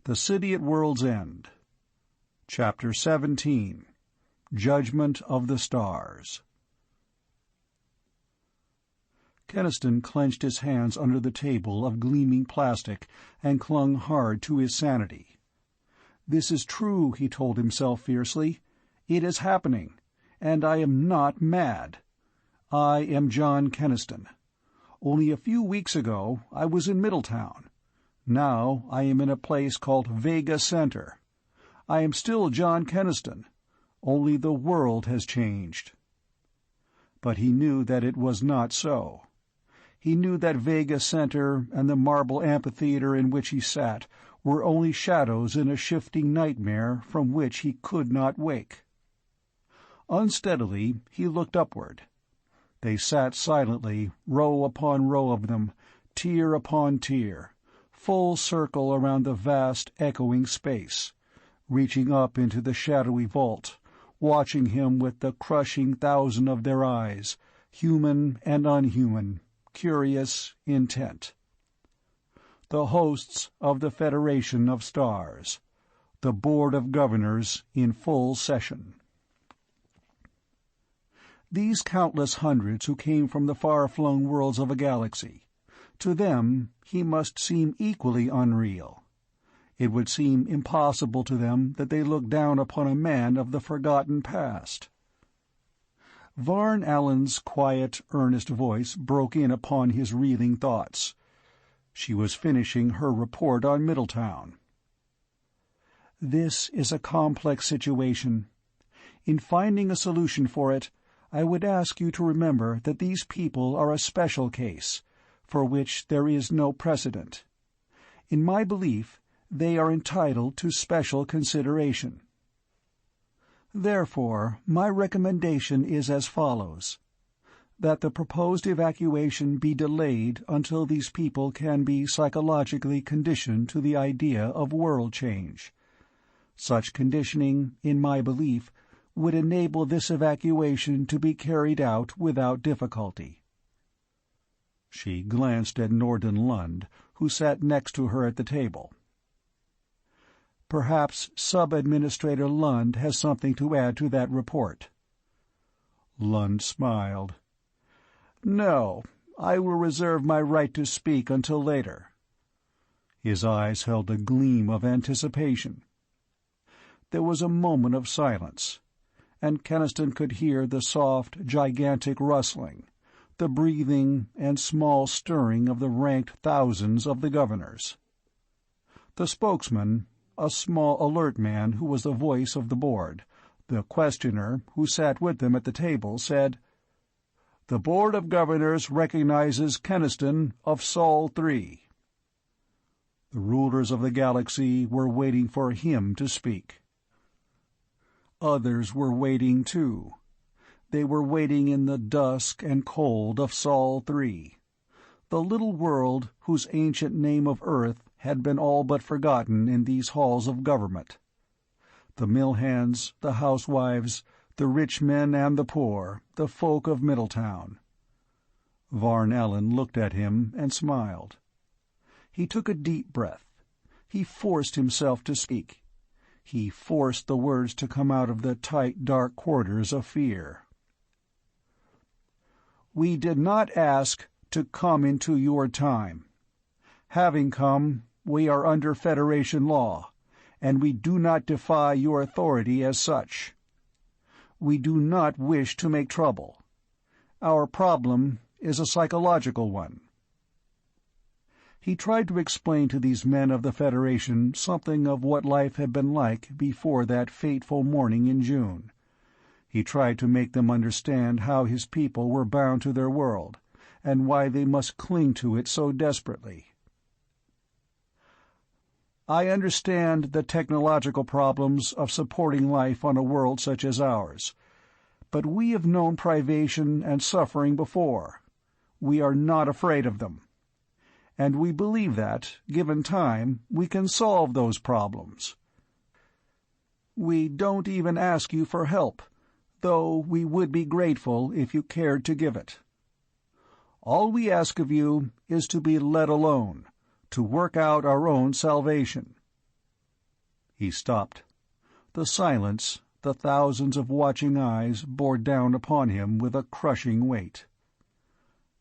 The City at World's End. Chapter 17. Judgment of the Stars. Keniston clenched his hands under the table of gleaming plastic and clung hard to his sanity. This is true, he told himself fiercely. It is happening, and I am not mad. I am John Keniston. Only a few weeks ago I was in Middletown. Now I am in a place called Vega Center. I am still John Keniston, only the world has changed. But he knew that it was not so. He knew that Vega Center and the marble amphitheater in which he sat were only shadows in a shifting nightmare from which he could not wake. Unsteadily he looked upward. They sat silently, row upon row of them, tier upon tier, full circle around the vast, echoing space, reaching up into the shadowy vault, watching him with the crushing thousand of their eyes, human and unhuman, curious, intent. The hosts of the Federation of Stars, the Board of Governors in full session. These countless hundreds who came from the far-flung worlds of a galaxy, to them he must seem equally unreal. It would seem impossible to them that they looked down upon a man of the forgotten past. Varn Allen's quiet, earnest voice broke in upon his reeling thoughts. She was finishing her report on Middletown. This is a complex situation. In finding a solution for it, I would ask you to remember that these people are a special case, for which there is no precedent. In my belief, they are entitled to special consideration. Therefore, my recommendation is as follows: that the proposed evacuation be delayed until these people can be psychologically conditioned to the idea of world change. Such conditioning, in my belief, would enable this evacuation to be carried out without difficulty. She glanced at Norden Lund, who sat next to her at the table. Perhaps Sub-Administrator Lund has something to add to that report. Lund smiled. No, I will reserve my right to speak until later. His eyes held a gleam of anticipation. There was a moment of silence, and Keniston could hear the soft, gigantic rustling, the breathing and small stirring of the ranked thousands of the governors. The spokesman, a small alert man who was the voice of the board, the questioner who sat with them at the table, said, "The Board of Governors recognizes Keniston of Sol 3. The rulers of the galaxy were waiting for him to speak. Others were waiting too. They were waiting in the dusk and cold of Sol 3, the little world whose ancient name of Earth had been all but forgotten in these halls of government. The mill hands, the housewives, the rich men and the poor, the folk of Middletown. Varn Allen looked at him and smiled. He took a deep breath. He forced himself to speak. He forced the words to come out of the tight, dark quarters of fear. We did not ask to come into your time. Having come, we are under Federation law, and we do not defy your authority as such. We do not wish to make trouble. Our problem is a psychological one." He tried to explain to these men of the Federation something of what life had been like before that fateful morning in June. He tried to make them understand how his people were bound to their world, and why they must cling to it so desperately. I understand the technological problems of supporting life on a world such as ours, but we have known privation and suffering before. We are not afraid of them. And we believe that, given time, we can solve those problems. We don't even ask you for help, though we would be grateful if you cared to give it. All we ask of you is to be let alone, to work out our own salvation. He stopped. The silence, the thousands of watching eyes, bore down upon him with a crushing weight.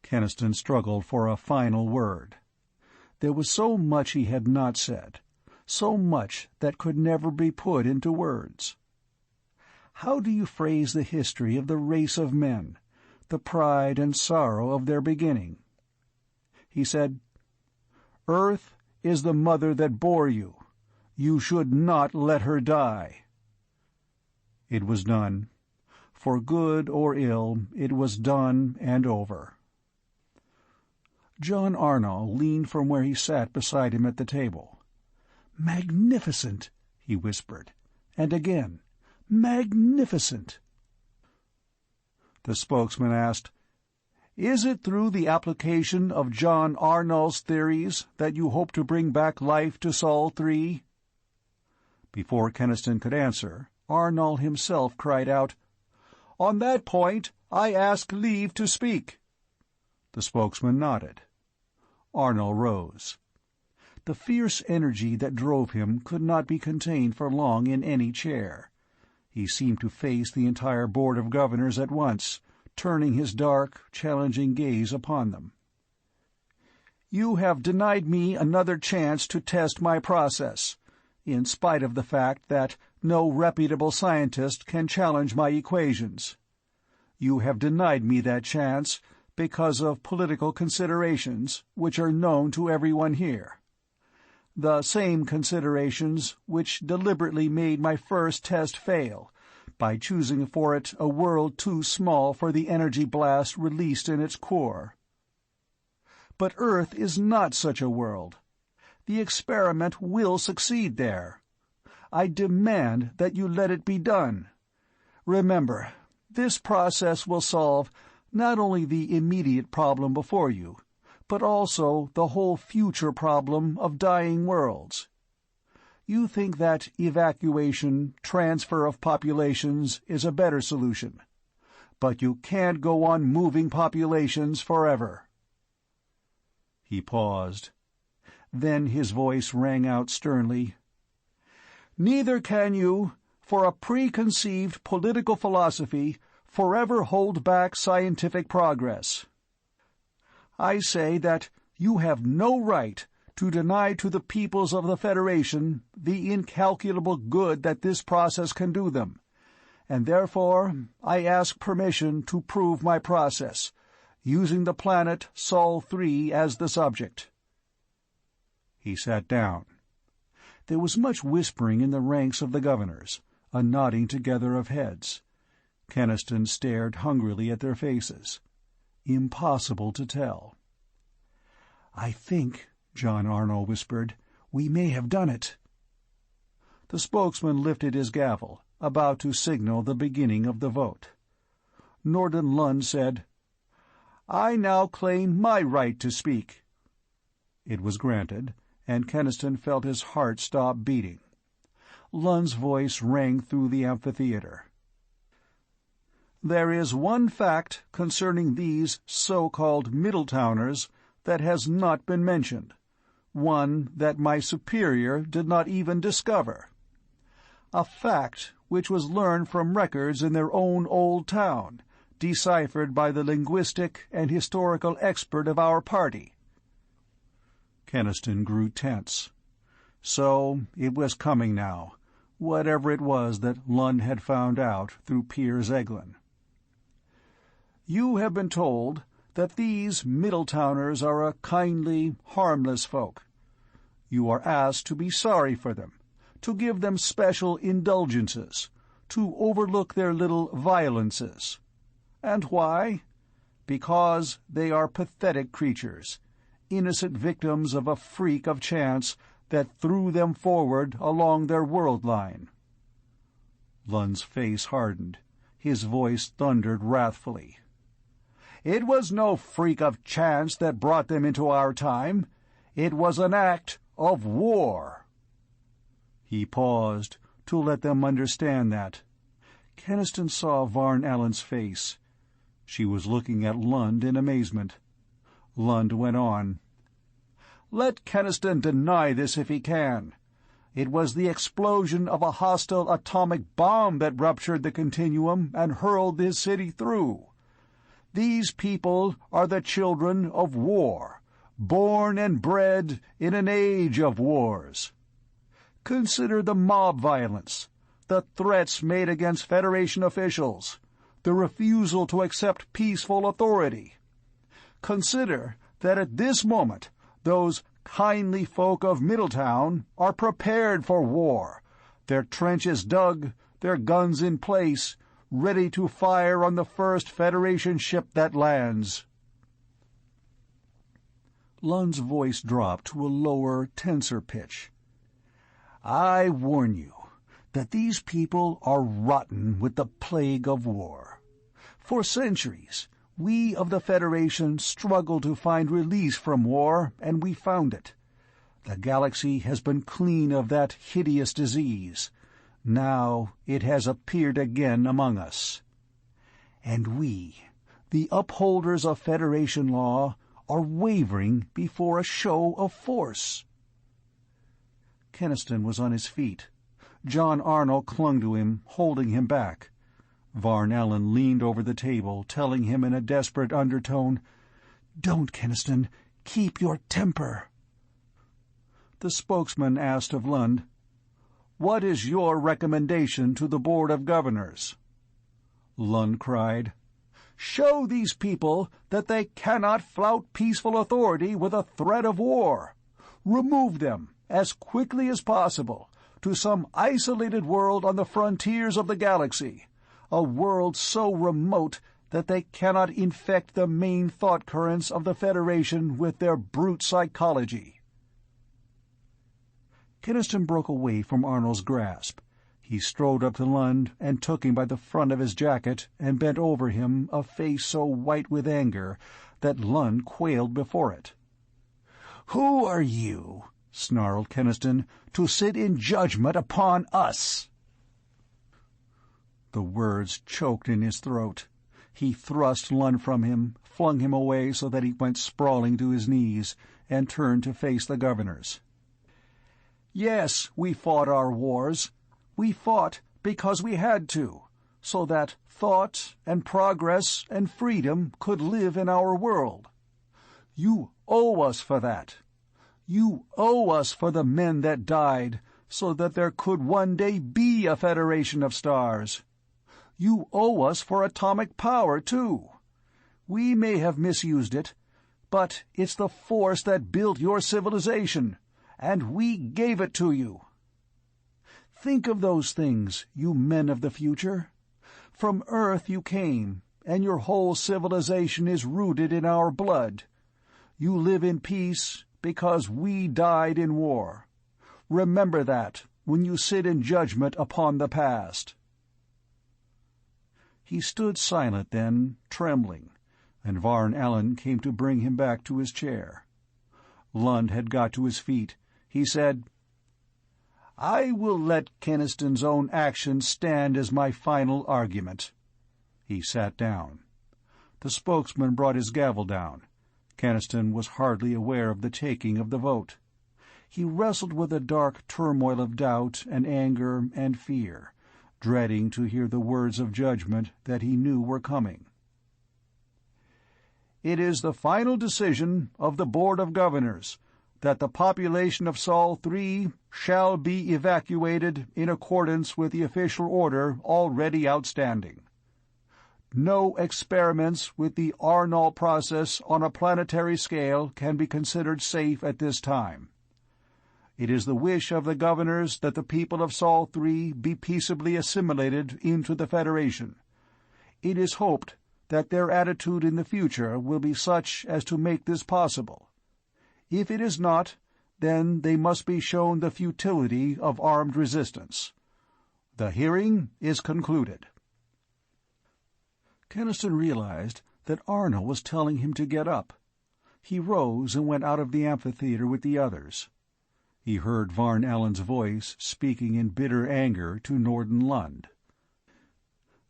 Keniston struggled for a final word. There was so much he had not said, so much that could never be put into words. How do you phrase the history of the race of men, the pride and sorrow of their beginning? He said, "Earth is the mother that bore you. You should not let her die." It was done. For good or ill, it was done and over. John Arnall leaned from where he sat beside him at the table. "Magnificent," he whispered, and again, "Magnificent." The spokesman asked, "Is it through the application of John Arnall's theories that you hope to bring back life to Sol 3? Before Keniston could answer, Arnall himself cried out, "On that point, I ask leave to speak." The spokesman nodded. Arnall rose. The fierce energy that drove him could not be contained for long in any chair. He seemed to face the entire Board of Governors at once, turning his dark, challenging gaze upon them. "You have denied me another chance to test my process, in spite of the fact that no reputable scientist can challenge my equations. You have denied me that chance because of political considerations which are known to everyone here. The same considerations which deliberately made my first test fail, by choosing for it a world too small for the energy blast released in its core. But Earth is not such a world. The experiment will succeed there. I demand that you let it be done. Remember, this process will solve not only the immediate problem before you, but also the whole future problem of dying worlds. You think that evacuation, transfer of populations is a better solution, but you can't go on moving populations forever." He paused. Then his voice rang out sternly, "Neither can you, for a preconceived political philosophy, forever hold back scientific progress. I say that you have no right to deny to the peoples of the Federation the incalculable good that this process can do them, and therefore I ask permission to prove my process, using the planet Sol 3 as the subject." He sat down. There was much whispering in the ranks of the governors, a nodding together of heads. Keniston stared hungrily at their faces. Impossible to tell. "I think," John Arnall whispered, "we may have done it." The spokesman lifted his gavel, about to signal the beginning of the vote. Norden Lund said, "I now claim my right to speak." It was granted, and Keniston felt his heart stop beating. Lund's voice rang through the amphitheater. "There is one fact concerning these so-called Middletowners that has not been mentioned, one that my superior did not even discover. A fact which was learned from records in their own old town, deciphered by the linguistic and historical expert of our party." Keniston grew tense. So it was coming now, whatever it was that Lund had found out through Piers Eglin. "You have been told that these Middletowners are a kindly, harmless folk. You are asked to be sorry for them, to give them special indulgences, to overlook their little violences. And why? Because they are pathetic creatures, innocent victims of a freak of chance that threw them forward along their world line." Lund's face hardened. His voice thundered wrathfully. "It was no freak of chance that brought them into our time. It was an act of war." He paused, to let them understand that. Keniston saw Varn Allen's face. She was looking at Lund in amazement. Lund went on, "Let Keniston deny this if he can. It was the explosion of a hostile atomic bomb that ruptured the continuum and hurled this city through. These people are the children of war, born and bred in an age of wars. Consider the mob violence, the threats made against Federation officials, the refusal to accept peaceful authority. Consider that at this moment those kindly folk of Middletown are prepared for war, their trenches dug, their guns in place, ready to fire on the first Federation ship that lands." Lund's voice dropped to a lower, tenser pitch. "I warn you that these people are rotten with the plague of war. For centuries, we of the Federation struggled to find release from war, and we found it. The galaxy has been clean of that hideous disease. Now it has appeared again among us. And we, the upholders of Federation law, are wavering before a show of force." Keniston was on his feet. John Arnold clung to him, holding him back. Varn Allen leaned over the table, telling him in a desperate undertone, "Don't, Keniston. Keep your temper." The spokesman asked of Lund, "What is your recommendation to the Board of Governors?" Lund cried, "Show these people that they cannot flout peaceful authority with a threat of war. Remove them, as quickly as possible, to some isolated world on the frontiers of the galaxy, a world so remote that they cannot infect the main thought currents of the Federation with their brute psychology." Keniston broke away from Arnold's grasp. He strode up to Lund and took him by the front of his jacket and bent over him, a face so white with anger that Lund quailed before it. "Who are you," snarled Keniston, "to sit in judgment upon us?" The words choked in his throat. He thrust Lund from him, flung him away so that he went sprawling to his knees, and turned to face the governors. "Yes, we fought our wars. We fought because we had to, so that thought and progress and freedom could live in our world. You owe us for that. You owe us for the men that died, so that there could one day be a Federation of Stars. You owe us for atomic power, too. We may have misused it, but it's the force that built your civilization, and we gave it to you. Think of those things, you men of the future. From Earth you came, and your whole civilization is rooted in our blood. You live in peace because we died in war. Remember that when you sit in judgment upon the past." He stood silent then, trembling, and Varn Allen came to bring him back to his chair. Lund had got to his feet. He said, "I will let Keniston's own actions stand as my final argument." He sat down. The spokesman brought his gavel down. Keniston was hardly aware of the taking of the vote. He wrestled with a dark turmoil of doubt and anger and fear, dreading to hear the words of judgment that he knew were coming. "It is the final decision of the Board of Governors that the population of Sol 3 shall be evacuated in accordance with the official order already outstanding. No experiments with the Arnold process on a planetary scale can be considered safe at this time. It is the wish of the governors that the people of Sol 3 be peaceably assimilated into the Federation. It is hoped that their attitude in the future will be such as to make this possible. If it is not, then they must be shown the futility of armed resistance. The hearing is concluded." Keniston realized that Arno was telling him to get up. He rose and went out of the amphitheater with the others. He heard Varn Allen's voice speaking in bitter anger to Norden Lund.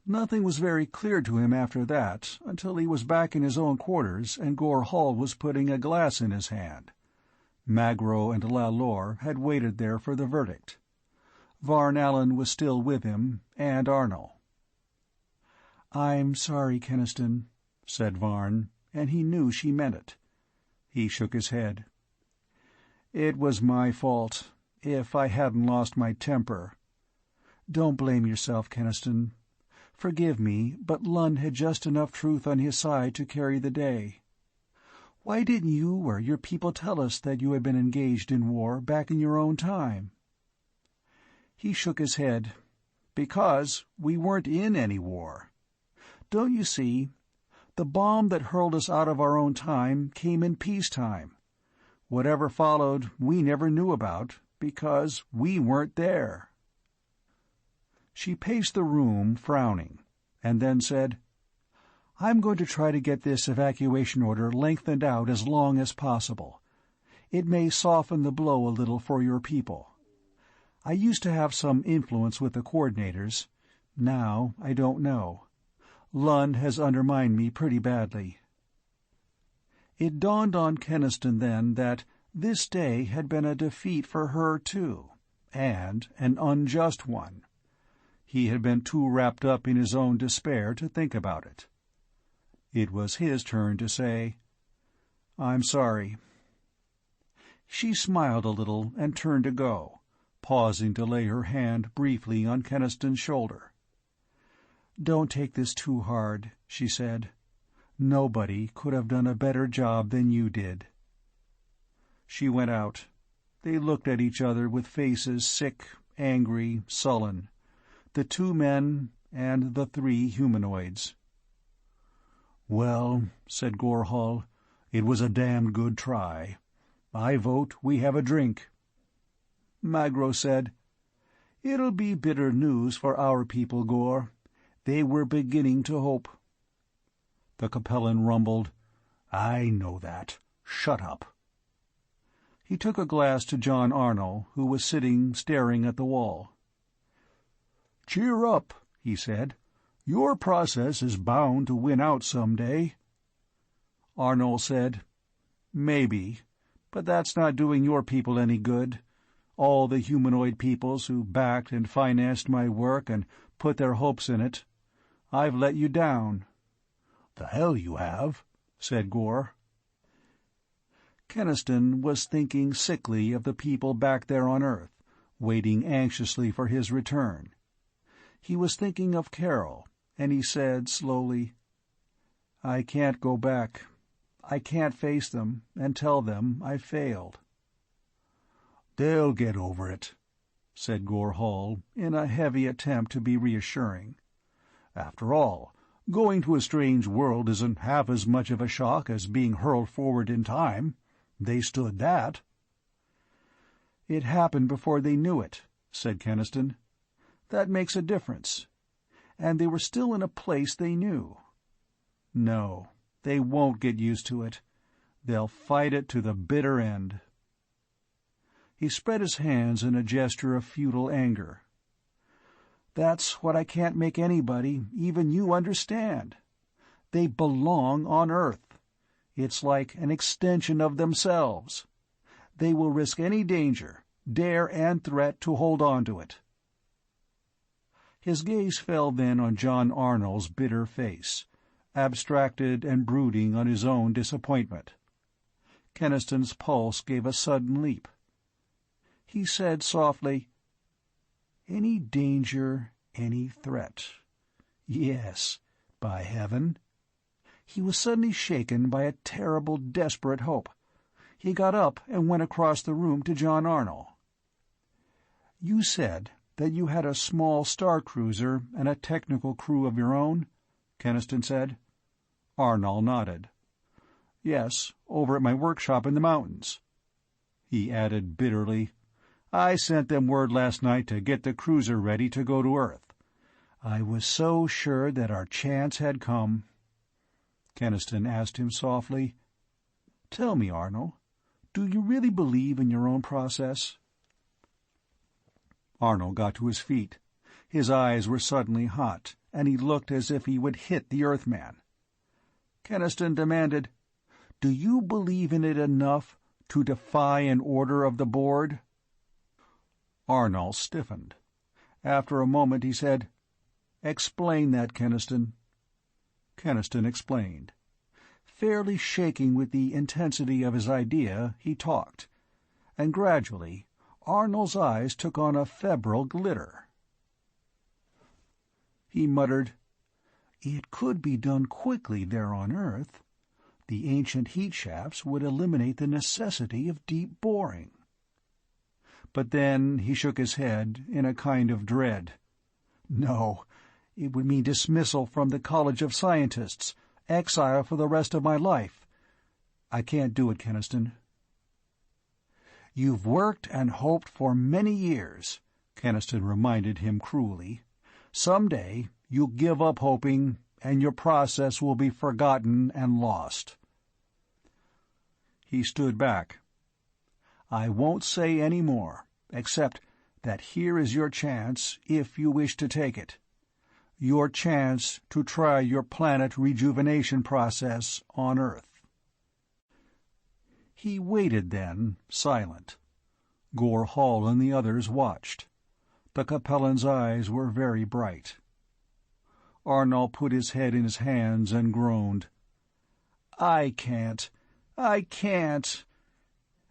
Nothing was very clear to him after that, until he was back in his own quarters and Gore Hall was putting a glass in his hand. Magro and Lalor had waited there for the verdict. Varn Allen was still with him, and Arnold. "I'm sorry, Keniston," said Varn, and he knew she meant it. He shook his head. "It was my fault, if I hadn't lost my temper." "Don't blame yourself, Keniston. Forgive me, but Lund had just enough truth on his side to carry the day. Why didn't you or your people tell us that you had been engaged in war back in your own time?" He shook his head. "Because we weren't in any war. Don't you see? The bomb that hurled us out of our own time came in peacetime. Whatever followed we never knew about, because we weren't there." She paced the room, frowning, and then said, "I'm going to try to get this evacuation order lengthened out as long as possible. It may soften the blow a little for your people. I used to have some influence with the coordinators. Now I don't know. Lund has undermined me pretty badly." It dawned on Keniston then that this day had been a defeat for her too, and an unjust one. He had been too wrapped up in his own despair to think about it. It was his turn to say, "I'm sorry." She smiled a little and turned to go, pausing to lay her hand briefly on Keniston's shoulder. "Don't take this too hard," she said. "Nobody could have done a better job than you did." She went out. They looked at each other with faces sick, angry, sullen. The two men and the three humanoids. "Well," said Gorhal, "it was a damned good try. I vote we have a drink." Magro said, "It'll be bitter news for our people, Gor. They were beginning to hope." The Capellan rumbled, "I know that. Shut up." He took a glass to John Arnold, who was sitting staring at the wall. "Cheer up," he said. "Your process is bound to win out some day." Arnold said, "Maybe, but that's not doing your people any good. All the humanoid peoples who backed and financed my work and put their hopes in it. I've let you down." "The hell you have," said Gor. Keniston was thinking sickly of the people back there on Earth, waiting anxiously for his return. He was thinking of Carol, and he said slowly, "I can't go back. I can't face them and tell them I failed." "They'll get over it," said Gorhal, in a heavy attempt to be reassuring. "After all, going to a strange world isn't half as much of a shock as being hurled forward in time. They stood that." "It happened before they knew it," said Keniston. "That makes a difference. And they were still in a place they knew. No, they won't get used to it. They'll fight it to the bitter end." He spread his hands in a gesture of futile anger. "That's what I can't make anybody, even you, understand. They belong on Earth. It's like an extension of themselves. They will risk any danger, dare and threat to hold on to it." His gaze fell then on John Arnold's bitter face, abstracted and brooding on his own disappointment. Keniston's pulse gave a sudden leap. He said softly, "Any danger, any threat. Yes, by heaven." He was suddenly shaken by a terrible, desperate hope. He got up and went across the room to John Arnold. "You said that you had a small star cruiser and a technical crew of your own?" Keniston said. Arnold nodded. "Yes, over at my workshop in the mountains." He added bitterly, "I sent them word last night to get the cruiser ready to go to Earth. I was so sure that our chance had come." Keniston asked him softly, "Tell me, Arnold, do you really believe in your own process?" Arnold got to his feet. His eyes were suddenly hot, and he looked as if he would hit the Earthman. Keniston demanded, "Do you believe in it enough to defy an order of the board?" Arnold stiffened. After a moment he said, "Explain that, Keniston." Keniston explained. Fairly shaking with the intensity of his idea, he talked, and gradually Arnold's eyes took on a febrile glitter. He muttered, "It could be done quickly there on Earth. The ancient heat shafts would eliminate the necessity of deep boring." But then he shook his head in a kind of dread. "No, it would mean dismissal from the College of Scientists, exile for the rest of my life. I can't do it, Keniston." "You've worked and hoped for many years," Keniston reminded him cruelly. "Some day you'll give up hoping, and your process will be forgotten and lost." He stood back. "I won't say any more, except that here is your chance, if you wish to take it. Your chance to try your planet rejuvenation process on Earth." He waited then, silent. Gore Hall and the others watched. The Capellan's eyes were very bright. Arnold put his head in his hands and groaned. I can't.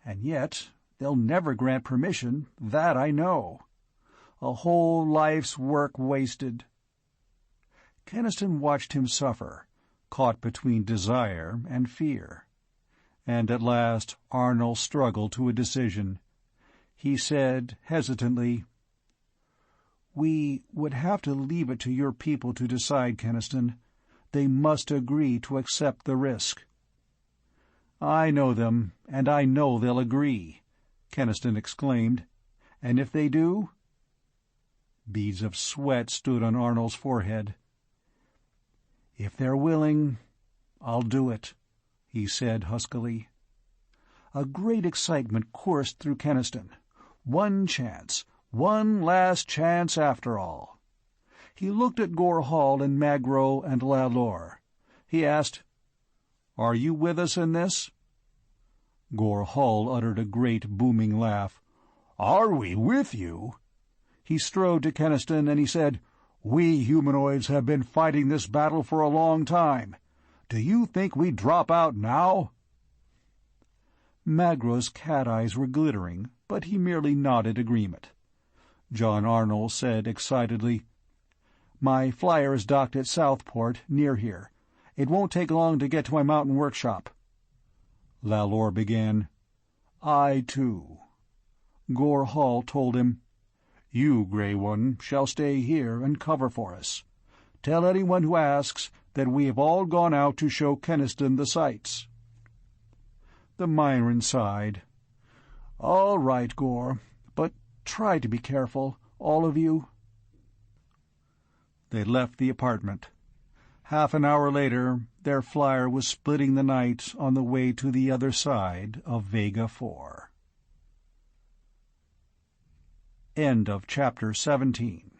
And yet they'll never grant permission, that I know. A whole life's work wasted." Keniston watched him suffer, caught between desire and fear. And at last Arnold struggled to a decision. He said, hesitantly, "We would have to leave it to your people to decide, Keniston. They must agree to accept the risk." "I know them, and I know they'll agree," Keniston exclaimed. "And if they do—" Beads of sweat stood on Arnold's forehead. "If they're willing, I'll do it," he said huskily. A great excitement coursed through Keniston. One chance, one last chance after all. He looked at Gore Hall and Magro and Lalor. He asked, "Are you with us in this?" Gore Hall uttered a great booming laugh. "Are we with you?" He strode to Keniston and he said, "We humanoids have been fighting this battle for a long time. Do you think we drop out now?" Magro's cat eyes were glittering, but he merely nodded agreement. John Arnold said excitedly, "My flyer is docked at Southport, near here. It won't take long to get to my mountain workshop." Lalor began, "I, too." Gore Hall told him, "You, Grey One, shall stay here and cover for us. Tell anyone who asks that we have all gone out to show Keniston the sights." The Myron sighed. "All right, Gore, but try to be careful, all of you." They left the apartment. Half an hour later, their flyer was splitting the night on the way to the other side of Vega 4. End of Chapter 17.